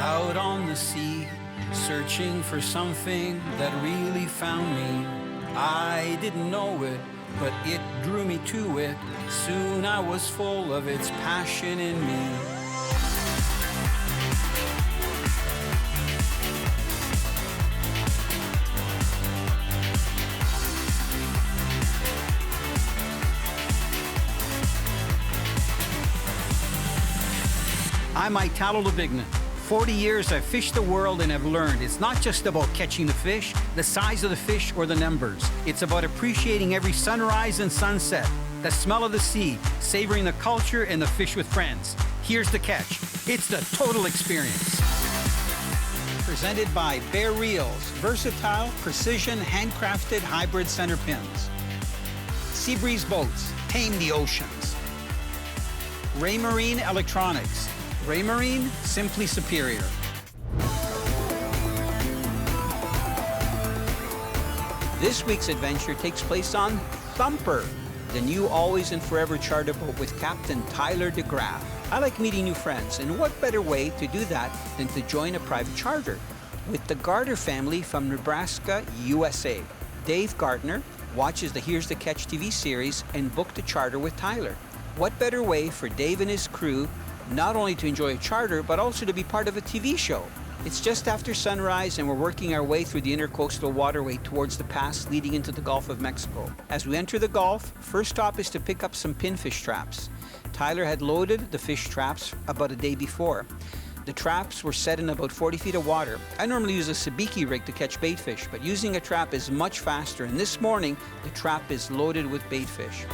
Out on the sea, searching for something that really found me. I didn't know it, but it drew me to it. Soon I was full of its passion in me. I'm Italo Labignan. 40 years I've fished the world and have learned it's not just about catching the fish, the size of the fish, or the numbers. It's about appreciating every sunrise and sunset, the smell of the sea, savoring the culture and the fish with friends. Here's the catch. It's the total experience. Presented by Bear Reels, versatile, precision, handcrafted hybrid center pins. Seabreeze Boats, tame the oceans. Raymarine Electronics. Raymarine, simply superior. This week's adventure takes place on Thumper, the new always and forever charter boat with Captain Tyler DeGraff. I like meeting new friends, and what better way to do that than to join a private charter with the Gardner family from Nebraska, USA. Dave Gardner watches the Here's the Catch TV series and booked a charter with Tyler. What better way for Dave and his crew not only to enjoy a charter, but also to be part of a TV show. It's just after sunrise and we're working our way through the intercoastal waterway towards the pass leading into the Gulf of Mexico. As we enter the Gulf, first stop is to pick up some pinfish traps. Tyler had loaded the fish traps about a day before. The traps were set in about 40 feet of water. I normally use a sabiki rig to catch baitfish, but using a trap is much faster, and this morning the trap is loaded with baitfish.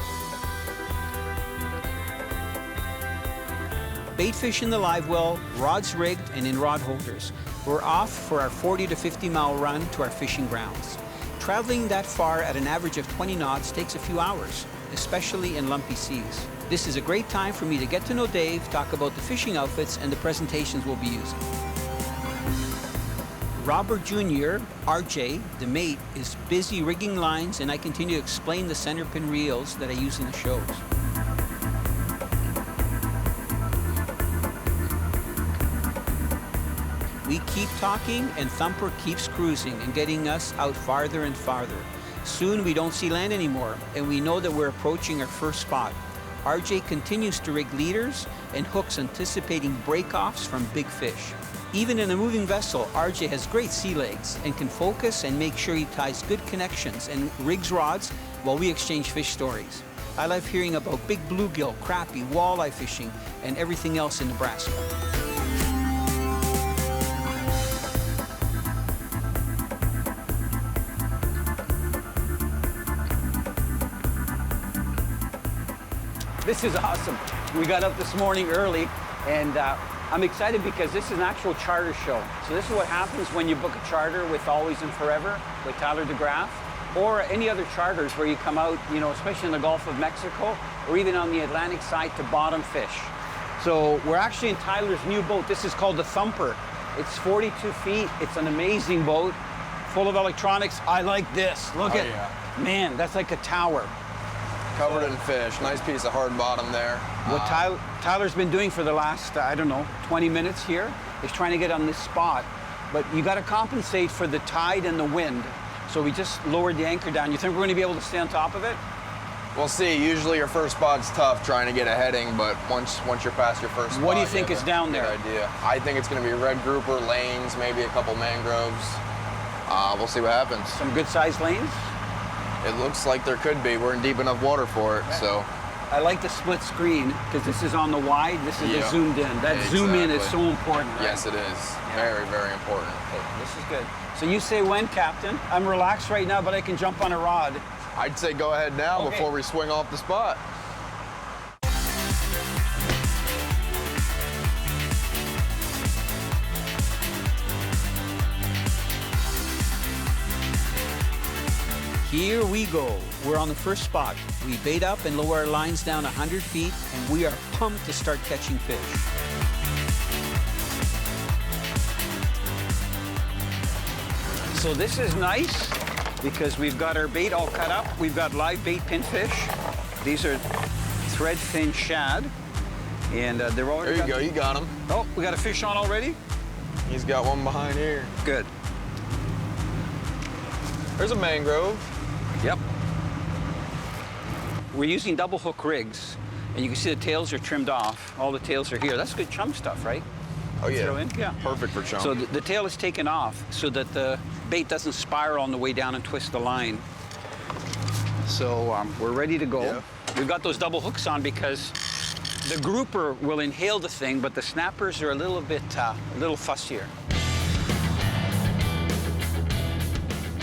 Baitfish in the live well, rods rigged and in rod holders. We're off for our 40 to 50 mile run to our fishing grounds. Traveling that far at an average of 20 knots takes a few hours, especially in lumpy seas. This is a great time for me to get to know Dave, talk about the fishing outfits and the presentations we'll be using. Robert Jr., RJ, the mate, is busy rigging lines, and I continue to explain the center pin reels that I use in the shows. We keep talking and Thumper keeps cruising and getting us out farther and farther. Soon we don't see land anymore, and we know that we're approaching our first spot. RJ continues to rig leaders and hooks anticipating break-offs from big fish. Even in a moving vessel, RJ has great sea legs and can focus and make sure he ties good connections and rigs rods while we exchange fish stories. I love hearing about big bluegill, crappie, walleye fishing, and everything else in Nebraska. This is awesome. We got up this morning early, and I'm excited because this is an actual charter show. So this is what happens when you book a charter with Always and Forever, with Tyler DeGraff, or any other charters where you come out, you know, especially in the Gulf of Mexico, or even on the Atlantic side to bottom fish. So we're actually in Tyler's new boat. This is called the Thumper. It's 42 feet. It's an amazing boat, full of electronics. I like this. Look at, man, that's like a tower. Covered in fish. Nice piece of hard bottom there. What Tyler's been doing for the last, I don't know, 20 minutes here is trying to get on this spot. But you got to compensate for the tide and the wind. So we just lowered the anchor down. You think we're going to be able to stay on top of it? We'll see. Usually your first spot's tough trying to get a heading, but once you're past your first spot, what do you think is down there? Good idea. I think it's going to be red grouper, lanes, maybe a couple mangroves. We'll see what happens. Some good-sized lanes? It looks like there could be. We're in deep enough water for it, so. I like the split screen because this is on the wide, this is the zoomed in. That zoom in is so important, right? Yes, it is. Very, very important. Okay, this is good. So you say when, Captain? I'm relaxed right now, but I can jump on a rod. I'd say go ahead now before we swing off the spot. Here we go. We're on the first spot. We bait up and lower our lines down 100 feet, and we are pumped to start catching fish. So this is nice because we've got our bait all cut up. We've got live bait pinfish. These are threadfin shad, and they're all. There you go. You got them. Oh, we got a fish on already. He's got one behind here. Good. There's a mangrove. Yep. We're using double hook rigs, and you can see the tails are trimmed off. All the tails are here. That's good chum stuff, right? Oh, yeah. Throw in? Yeah. Perfect for chum. So the tail is taken off so that the bait doesn't spiral on the way down and twist the line. So we're ready to go. Yeah. We've got those double hooks on because the grouper will inhale the thing, but the snappers are a little bit, a little fussier.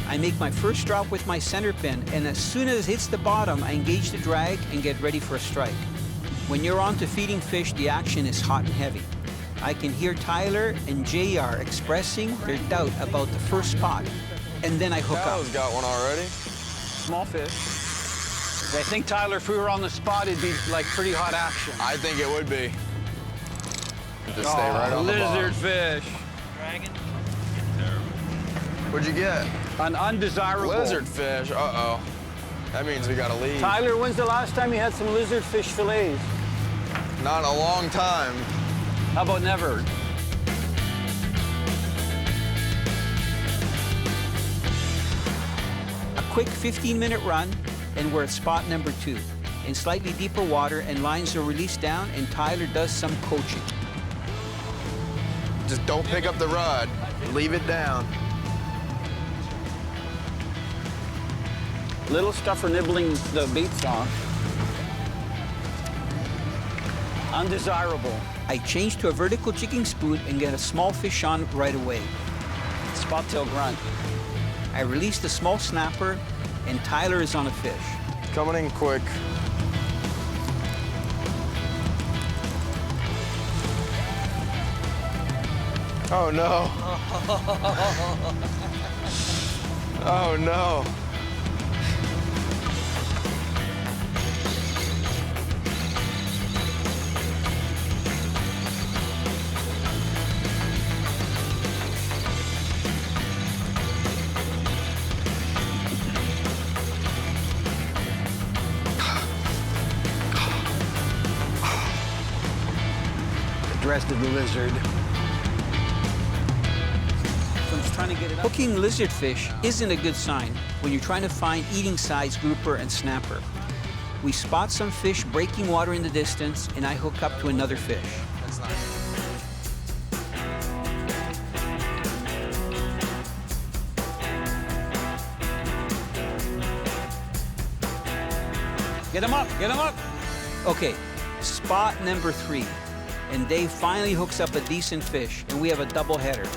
I make my first drop with my center pin, and as soon as it hits the bottom, I engage the drag and get ready for a strike. When you're on to feeding fish, the action is hot and heavy. I can hear Tyler and JR expressing their doubt about the first spot, and then I hook up. Tyler's got one already. Small fish. I think, Tyler, if we were on the spot, it'd be like pretty hot action. I think it would be. Just stay right on the bottom. Lizard fish. Dragon. What'd you get? An undesirable. Lizard fish. Uh-oh. That means we gotta leave. Tyler, when's the last time you had some lizard fish fillets? Not in a long time. How about never? A quick 15-minute run, and we're at spot number 2. In slightly deeper water, and lines are released down, and Tyler does some coaching. Just don't pick up the rod. Leave it down. Little stuff for nibbling the baits off. Undesirable. I change to a vertical jigging spoon and get a small fish on right away. Spot tail grunt. I release the small snapper, and Tyler is on a fish. Coming in quick. Oh, no. Oh, no. Rest of the lizard. So I'm just trying to get it up. Hooking lizardfish isn't a good sign when you're trying to find eating size grouper and snapper. We spot some fish breaking water in the distance, and I hook up to another fish. That's nice. Get him up, get him up. Okay, spot number 3. And Dave finally hooks up a decent fish, and we have a double header.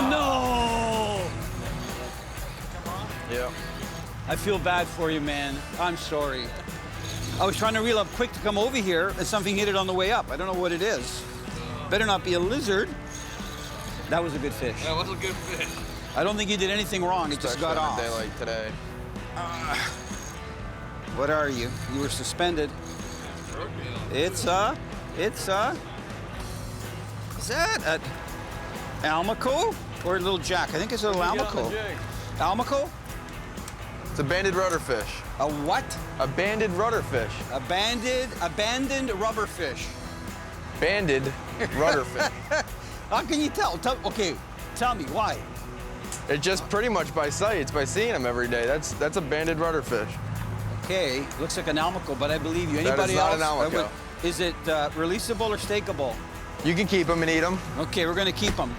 No! Yep. I feel bad for you, man. I'm sorry. I was trying to reel up quick to come over here, and something hit it on the way up. I don't know what it is. Better not be a lizard. That was a good fish. That was a good fish. I don't think he did anything wrong. It just got off. Especially on a day like today. What are you? You were suspended. It's a, is that an almaco or a little jack? I think it's a little almaco. Almaco? It's a banded rudderfish. A what? A banded rudderfish. Abandoned rubber fish. Banded rudderfish. How can you tell? Okay, tell me, why? It's just pretty much by sight. It's by seeing them every day. That's a banded rudderfish. Okay, looks like an almaco, but I believe you. That Anybody is not else? an almaco. Is it releasable or stakeable? You can keep them and eat them. Okay, we're gonna keep them.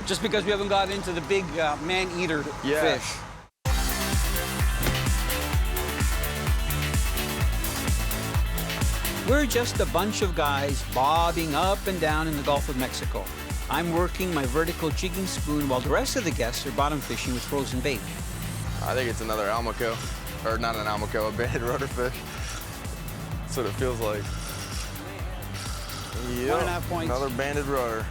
Just because we haven't got into the big man-eater fish. We're just a bunch of guys bobbing up and down in the Gulf of Mexico. I'm working my vertical jigging spoon while the rest of the guests are bottom fishing with frozen bait. I think it's another almaco. Or not an almaco, a banded rudderfish. That's what it feels like. Yep, 1.5 points. Another banded rudder.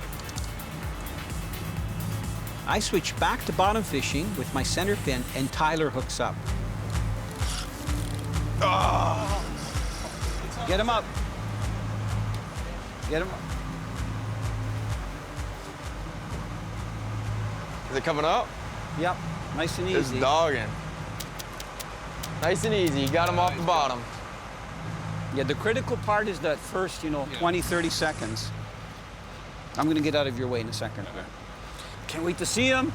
I switch back to bottom fishing with my center pin, and Tyler hooks up. Oh. Get him up. Get him up. Is it coming up? Yep, nice and It's easy. dogging. Nice and easy. You got him off the bottom. Yeah, the critical part is that first, 20, 30 seconds. I'm going to get out of your way in a second. Okay. Can't wait to see him.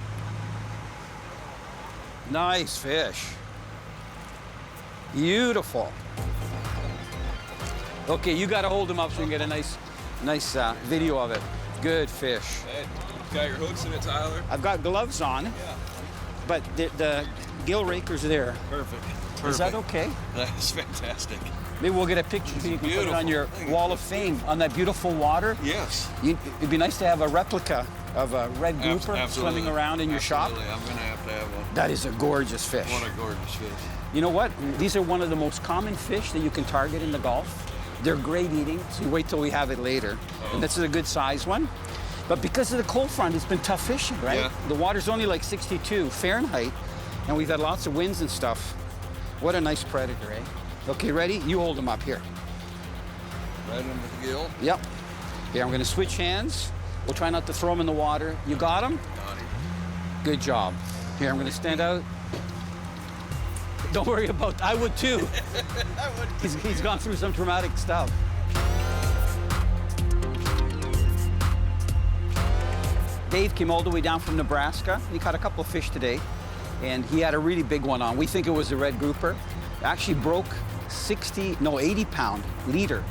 Nice fish. Beautiful. Okay, you got to hold him up so you can get a nice video of it. Good fish. Hey, got your hooks in it, Tyler? I've got gloves on, but the gill raker's there. Perfect. Is that okay? That's fantastic. Maybe we'll get a picture so you can put it on your wall of fame, on that beautiful water. Yes. It'd be nice to have a replica of a red grouper swimming around in your shop. I'm going to have one. That is a gorgeous fish. What a gorgeous fish. You know what? These are one of the most common fish that you can target in the Gulf. They're great eating, so you wait till we have it later. And this is a good size one. But because of the cold front, it's been tough fishing, right? Yeah. The water's only like 62 Fahrenheit, and we've had lots of winds and stuff. What a nice predator, eh? Okay, ready? You hold him up here. Right under the gill. Yep. Here, I'm gonna switch hands. We'll try not to throw him in the water. You got him? Got him. Good job. Here, I'm gonna stand out. Don't worry about, I would too. I would. He's gone through some traumatic stuff. Dave came all the way down from Nebraska. He caught a couple of fish today, and he had a really big one on. We think it was a red grouper. It actually broke 80-pound leader,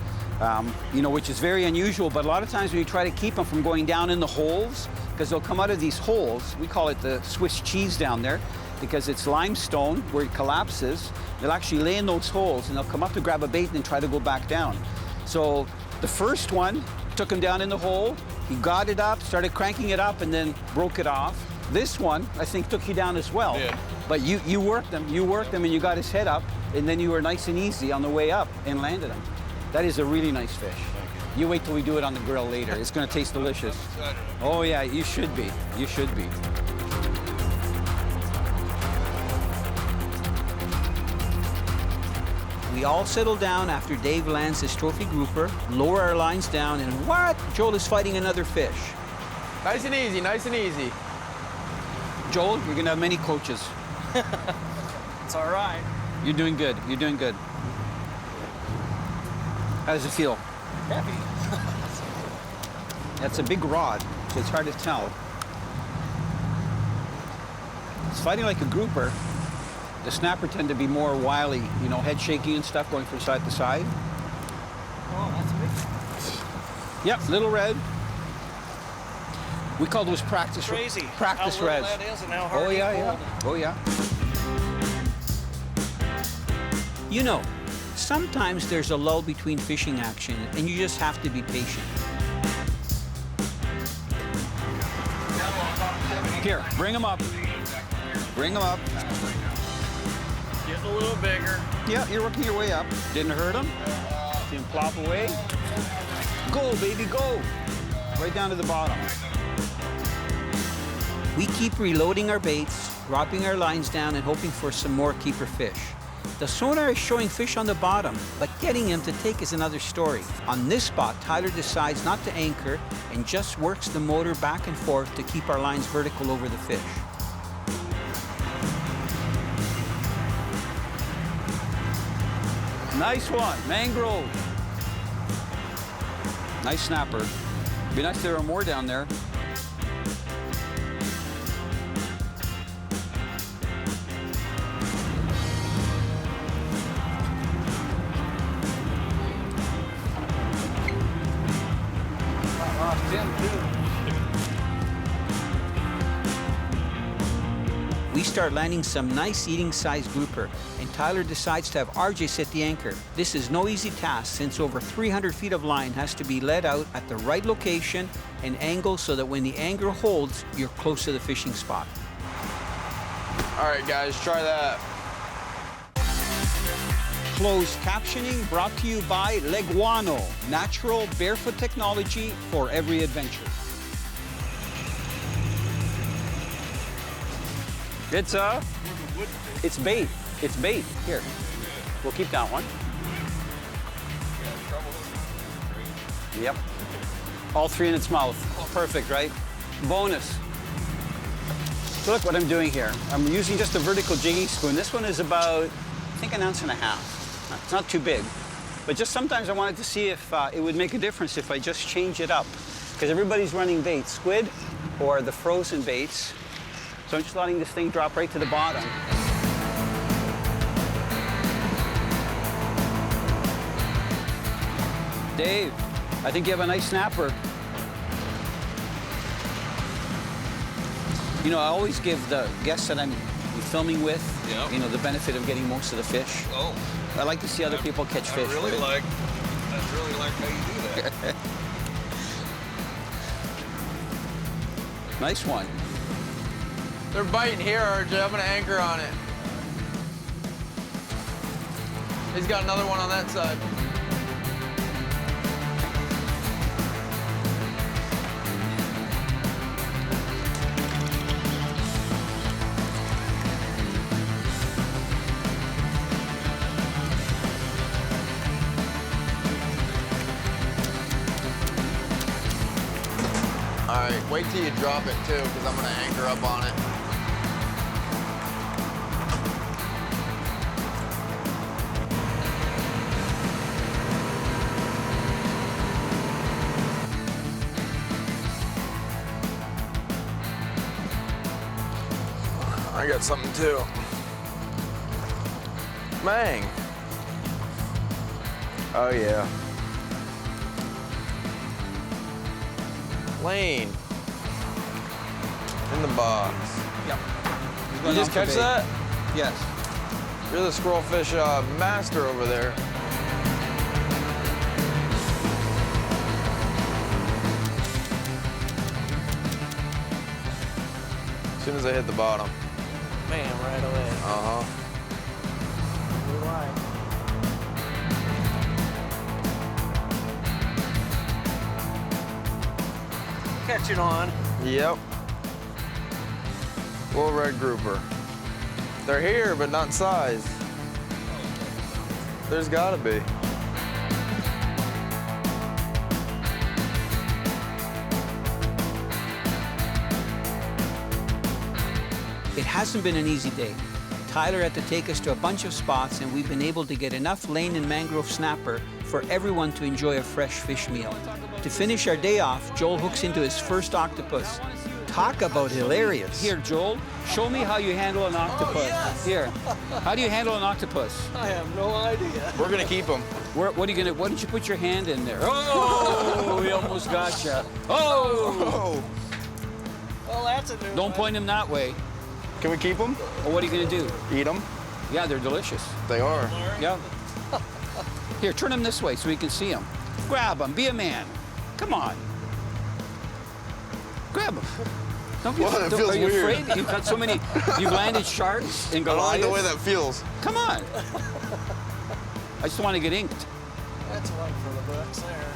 which is very unusual. But a lot of times when you try to keep them from going down in the holes, because they'll come out of these holes, we call it the Swiss cheese down there, because it's limestone where it collapses. They'll actually lay in those holes, and they'll come up to grab a bait and then try to go back down. So the first one took him down in the hole. He got it up, started cranking it up, and then broke it off. This one, I think, took you down as well. Yeah. But you worked him, and you got his head up, and then you were nice and easy on the way up and landed him. That is a really nice fish. You wait till we do it on the grill later. It's going to taste delicious. Oh, yeah, you should be. You should be. We all settle down after Dave lands his trophy grouper, lower our lines down, and what? Joel is fighting another fish. Nice and easy, nice and easy. Joel, you're going to have many coaches. It's all right. You're doing good. You're doing good. How does it feel? Happy. That's a big rod, so it's hard to tell. It's fighting like a grouper. The snapper tend to be more wily, head shaking and stuff, going from side to side. Oh, that's a big one. Yep, little red. We call those practice Crazy. Practice how little reds. that is and how hard Oh he yeah, pulled. yeah. Oh yeah. Sometimes there's a lull between fishing action, and you just have to be patient. Here, bring them up. Bring them up. Getting a little bigger. Yeah, you're working your way up. Didn't hurt him. See him plop away. Go, baby, go. Right down to the bottom. We keep reloading our baits, dropping our lines down, and hoping for some more keeper fish. The sonar is showing fish on the bottom, but getting them to take is another story. On this spot, Tyler decides not to anchor and just works the motor back and forth to keep our lines vertical over the fish. Nice one, mangrove. Nice snapper. Be nice if there were more down there. We start landing some nice eating-sized grouper, and Tyler decides to have RJ set the anchor. This is no easy task since over 300 feet of line has to be let out at the right location and angle so that when the anchor holds, you're close to the fishing spot. All right, guys, try that. Closed captioning brought to you by Leguano, natural barefoot technology for every adventure. It's bait. It's bait. Here, we'll keep that one. Yep. All three in its mouth. Perfect, right? Bonus. So look what I'm doing here. I'm using just a vertical jigging spoon. This one is about, I think, 1.5 ounces. It's not too big. But just sometimes I wanted to see if it would make a difference if I just change it up. Because everybody's running bait, squid or the frozen baits. So I'm just letting this thing drop right to the bottom. Dave, I think you have a nice snapper. You know, I always give the guests that I'm filming with, you know, the benefit of getting most of the fish. Oh. I like to see other people catch fish. I really like how you do that. Nice one. They're biting here, RJ. I'm gonna anchor on it. He's got another one on that side. All right, wait till you drop it too, because I'm gonna anchor up on it. I got something too. Mang. Oh yeah. Lane. In the box. Yep. You just catch that? Yes. You're the squirrelfish master over there. As soon as I hit the bottom. Man, right away. Uh-huh. Blue line. Catching on. Yep. Little red grouper. They're here, but not in size. There's gotta be. It hasn't been an easy day. Tyler had to take us to a bunch of spots, and we've been able to get enough lane and mangrove snapper for everyone to enjoy a fresh fish meal. To finish our day off, Joel hooks into his first octopus. Talk about hilarious. Here, Joel, show me how you handle an octopus. Oh, yes. Here, how do you handle an octopus? I have no idea. We're gonna keep them. What are you gonna? Why don't you put your hand in there? Oh, we almost got you. Oh! Well, that's a new Don't one. point him that way. Can we keep them? Well, what are you gonna do? Eat them? Yeah, they're delicious. They are. Yeah. Here, turn him this way so we can see him. Grab him. Be a man. Come on. Grab him. Don't be Well, it feels are you weird. afraid? You've got so many. You've landed sharks and I don't like Goliaths. the way that feels. Come on. I just want to get inked. That's one for the books there.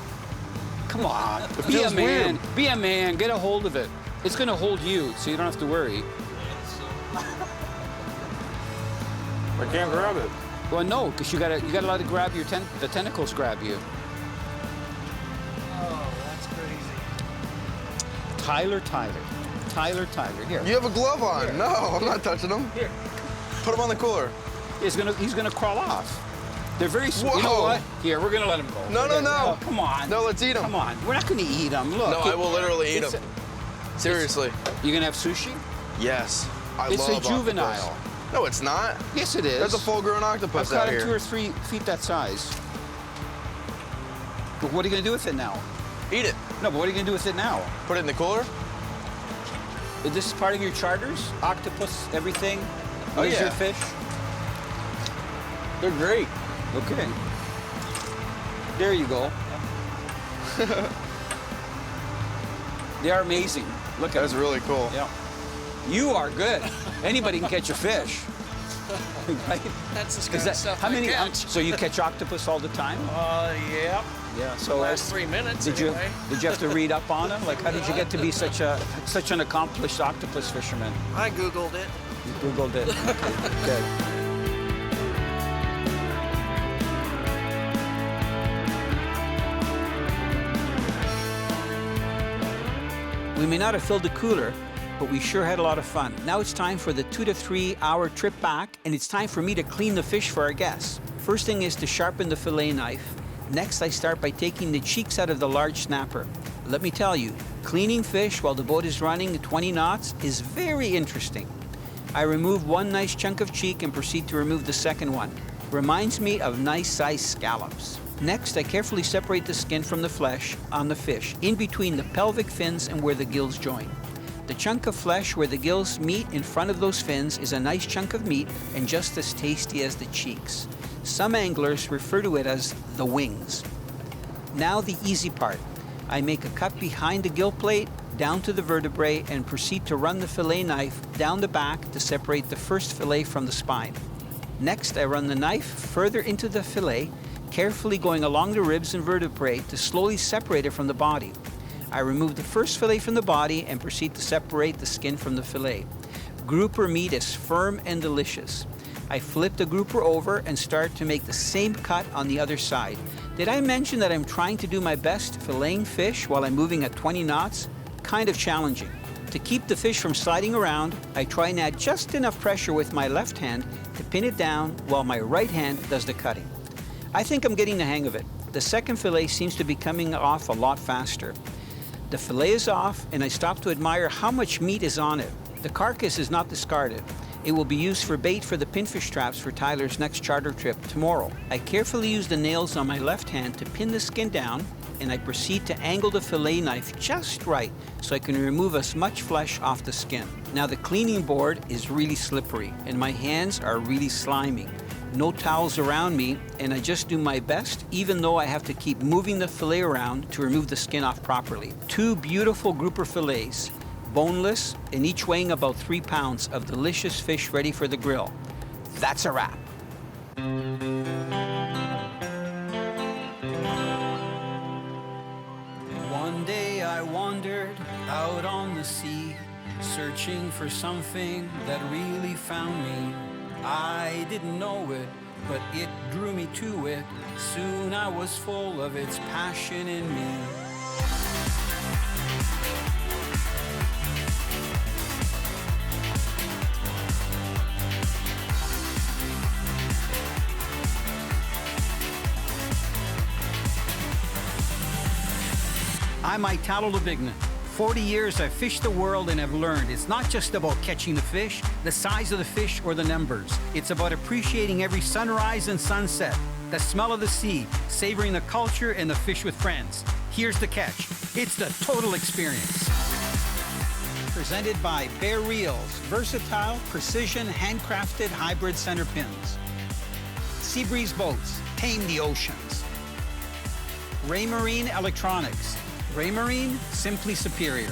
Come on. Be a feels man. weird. Be a man. Get a hold of it. It's going to hold you, so you don't have to worry. I can't grab it. Well, no, because you gotta let it grab your the tentacles grab you. Oh, that's crazy. Tyler. Here. You have a glove on. No, I'm not touching them. Here. Put them on the cooler. He's gonna crawl off. They're very sweet. You know Whoa. what? Here, we're gonna let him go. No, no, no. Oh, come on. No, let's eat them. Come on. We're not gonna eat them. Look. No, I will literally eat it's them. Seriously. You gonna have sushi? Yes. I It's love a juvenile. octopus. No, it's not. Yes, it is. There's a full-grown octopus I've out caught him here. 2 or 3 feet that size. But what are you gonna do with it now? Eat it. No, but what are you gonna do with it now? Put it in the cooler. Is this part of your charters? Octopus, everything? Oh, yeah. Lizard fish? They're great. Okay. There you go. They are amazing. Look at That's them. really cool. Yeah. You are good. Anybody can catch a fish. Right? That's the Is kind that, of stuff how I many? catch. So you catch octopus all the time? Yeah. Yeah. The So last 3 minutes, did you anyway. have to read up on them? Like, how did you get to be such an accomplished octopus fisherman? I Googled it. You Googled it. Okay. Good. We may not have filled the cooler, but we sure had a lot of fun. Now it's time for the 2 to 3 hour trip back, and it's time for me to clean the fish for our guests. First thing is to sharpen the fillet knife, Next, I start by taking the cheeks out of the large snapper. Let me tell you, cleaning fish while the boat is running at 20 knots is very interesting. I remove one nice chunk of cheek and proceed to remove the second one. Reminds me of nice-sized scallops. Next, I carefully separate the skin from the flesh on the fish, in between the pelvic fins and where the gills join. The chunk of flesh where the gills meet in front of those fins is a nice chunk of meat and just as tasty as the cheeks. Some anglers refer to it as the wings. Now the easy part. I make a cut behind the gill plate, down to the vertebrae, and proceed to run the fillet knife down the back to separate the first fillet from the spine. Next, I run the knife further into the fillet, carefully going along the ribs and vertebrae to slowly separate it from the body. I remove the first fillet from the body and proceed to separate the skin from the fillet. Grouper meat is firm and delicious. I flip the grouper over and start to make the same cut on the other side. Did I mention that I'm trying to do my best filleting fish while I'm moving at 20 knots? Kind of challenging. To keep the fish from sliding around, I try and add just enough pressure with my left hand to pin it down while my right hand does the cutting. I think I'm getting the hang of it. The second fillet seems to be coming off a lot faster. The fillet is off and I stop to admire how much meat is on it. The carcass is not discarded. It will be used for bait for the pinfish traps for Tyler's next charter trip tomorrow. I carefully use the nails on my left hand to pin the skin down, and I proceed to angle the fillet knife just right so I can remove as much flesh off the skin. Now the cleaning board is really slippery and my hands are really slimy. No towels around me, and I just do my best even though I have to keep moving the fillet around to remove the skin off properly. Two beautiful grouper fillets, boneless, and each weighing about 3 pounds of delicious fish ready for the grill. That's a wrap. One day I wandered out on the sea, searching for something that really found me. I didn't know it, but it drew me to it. Soon I was full of its passion in me. I'm Italo Labignan. 40 years I've fished the world and have learned it's not just about catching the fish, the size of the fish, or the numbers. It's about appreciating every sunrise and sunset, the smell of the sea, savoring the culture and the fish with friends. Here's the catch. It's the total experience. Presented by Bear Reels, versatile, precision, handcrafted hybrid center pins. Seabreeze Boats, tame the oceans. Raymarine Electronics. Raymarine, simply superior.